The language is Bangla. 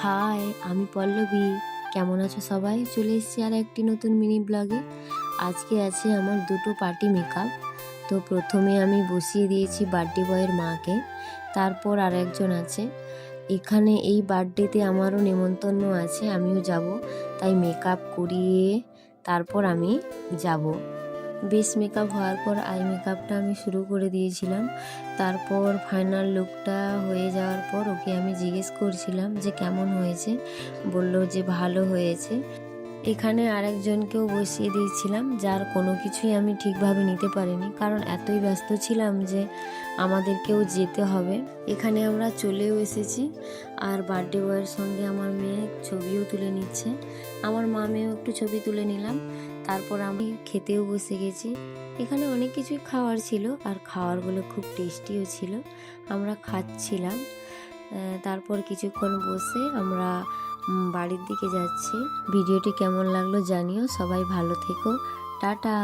হাই, আমি পল্লবী। কেমন আছো সবাই? চলে এসেছি আর একটি নতুন মিনি ব্লগে। আজকে আছে আমার দুটো পার্টি মেকআপ। তো প্রথমে আমি বসিয়ে দিয়েছি বার্থডে বয়ের মাকে, তারপর আর একজন আছে। এখানে এই বার্থডেতে আমারও নেমন্তন্ন আছে, আমিও যাব। তাই মেকআপ করিয়ে তারপর আমি যাব। বেস মেকআপ হওয়ার পর আই মেকআপটা আমি শুরু করে দিয়েছিলাম। তারপর ফাইনাল লুকটা হয়ে যাওয়ার পর ওকে আমি জিজ্ঞেস করছিলাম যে কেমন হয়েছে। বলল যে ভালো হয়েছে। এখানে আরেকজনকেও বসিয়ে দিয়েছিলাম, যার কোনো কিছুই আমি ঠিকভাবে নিতে পারিনি, কারণ এতই ব্যস্ত ছিলাম যে আমাদেরকেও যেতে হবে। এখানে আমরা চলেও এসেছি, আর বার্থডে বয়ের সঙ্গে আমার মেয়ে ছবিও তুলে নিচ্ছে। আমার মা মেয়েও একটু ছবি তুলে নিলাম। তারপর আমি খেতেও বসে গেছি। এখানে অনেক কিছুই খাওয়ার ছিল, আর খাওয়ারগুলো খুব টেস্টিও ছিল। আমরা খাচ্ছিলাম। তারপর কিছুক্ষণ বসে আমরা বাড়ির দিকে যাচ্ছি। ভিডিওটি কেমন লাগলো জানিও। সবাই ভালো থেকো। টাটা।